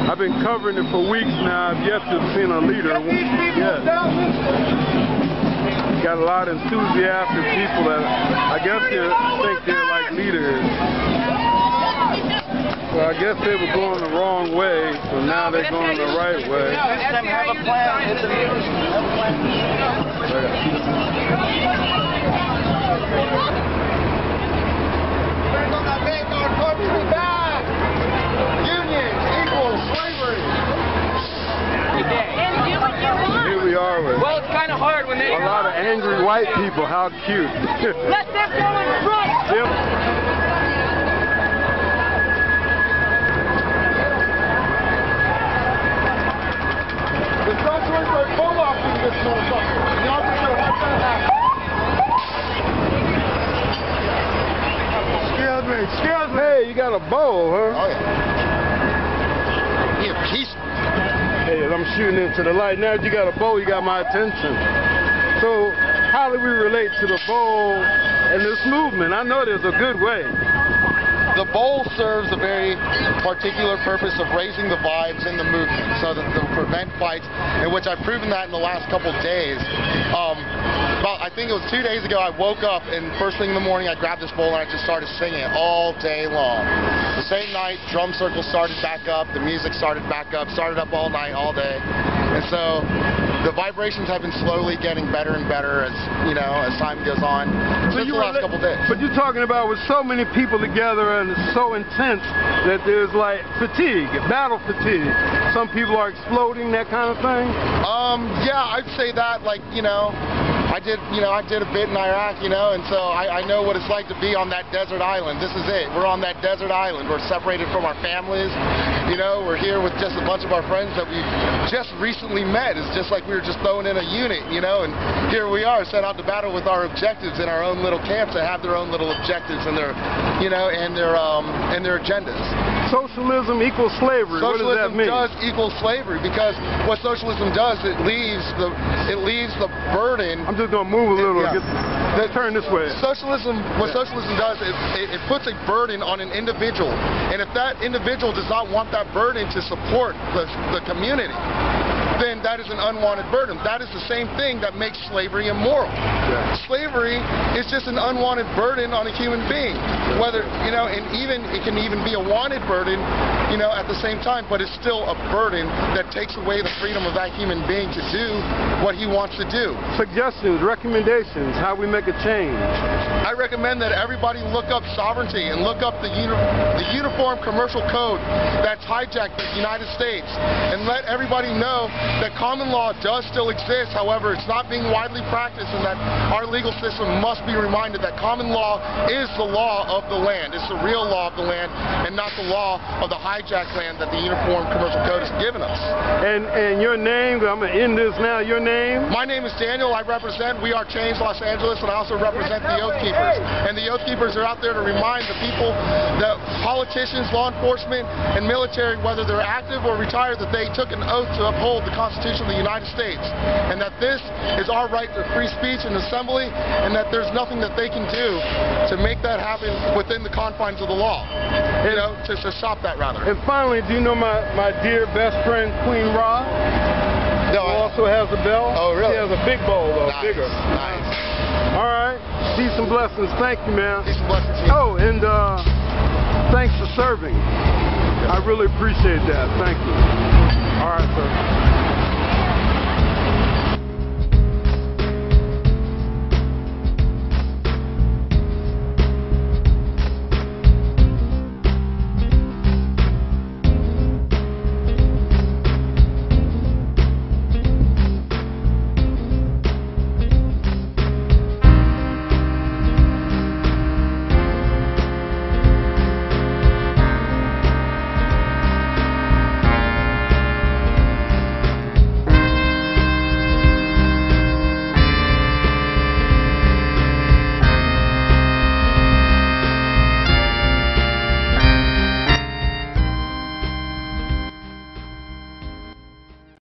I've been covering it for weeks now. I've yet to have seen a leader yet. Got a lot of enthusiastic people that I guess they think they're like leaders. So I guess they were going the wrong way, so now they're going the right way. Have a plan. Bring on that make our country back. Union equals slavery. And do what you want. Here we are with Well, it's kind of hard when they... a lot of angry white people. How cute. Let them go in front. It's not going to pull off in this motherfucker. You're not sure what's going to happen. Excuse me. Hey, you got a bow, huh? Oh, yeah. You're peaceful. Hey, I'm shooting into the light. Now that you got a bow, you got my attention. So, how do we relate to the bow and this movement? I know there's a good way. The bowl serves a very particular purpose of raising the vibes in the movement so that they'll prevent fights, in which I've proven that in the last couple of days. I think it was 2 days ago, I woke up and first thing in the morning I grabbed this bowl and I just started singing it all day long. The same night, drum circles started back up, the music started back up, started up all night, all day. And so the vibrations have been slowly getting better and better as, you know, as time goes on. Just the last couple of days. But you're talking about with so many people together and it's so intense that there's like fatigue, battle fatigue. Some people are exploding, that kind of thing? Yeah, I'd say that, like, I did a bit in Iraq, and so I know what it's like to be on that desert island. This is it. We're on that desert island. We're separated from our families. We're here with just a bunch of our friends that we just recently met. It's just like we were just thrown in a unit, and here we are set out to battle with our objectives in our own little camps that have their own little objectives and their, and their agendas. Socialism equals slavery. What does that mean? Socialism does equal slavery because what socialism does, it leaves the burden. I'm just gonna move a little. Yeah. Turn this way. Socialism. What socialism does is it puts a burden on an individual, and if that individual does not want that burden to support the community, then that is an unwanted burden. That is the same thing that makes slavery immoral. Yeah. Slavery is just an unwanted burden on a human being. Whether, and even it can even be a wanted burden, at the same time, but it's still a burden that takes away the freedom of that human being to do what he wants to do. Suggestions, recommendations, how we make a change. I recommend that everybody look up sovereignty and look up the Uniform Commercial Code that's hijacked the United States, and let everybody know that common law does still exist. However, it's not being widely practiced, and that our legal system must be reminded that common law is the law of the land. It's the real law of the land and not the law of the hijacked land that the Uniform Commercial Code has given us. And your name, I'm going to end this now, your name? My name is Daniel. I represent We Are Change Los Angeles, and I also represent the Oath Keepers. And the Oath Keepers are out there to remind the people, that politicians, law enforcement, and military, whether they're active or retired, that they took an oath to uphold the Constitution of the United States, and that this is our right to free speech and assembly, and that there's nothing that they can do to make that happen within the confines of the law, to stop that, rather. And finally, do you know my dear best friend, Queen Ra? No, who also has a bell? Oh, really? She has a big bowl, though, Nice. bigger. Nice. All right. Peace and blessings. Thank you, man. Peace and blessings to you. Oh, and thanks for serving. I really appreciate that. Thank you. All right, sir.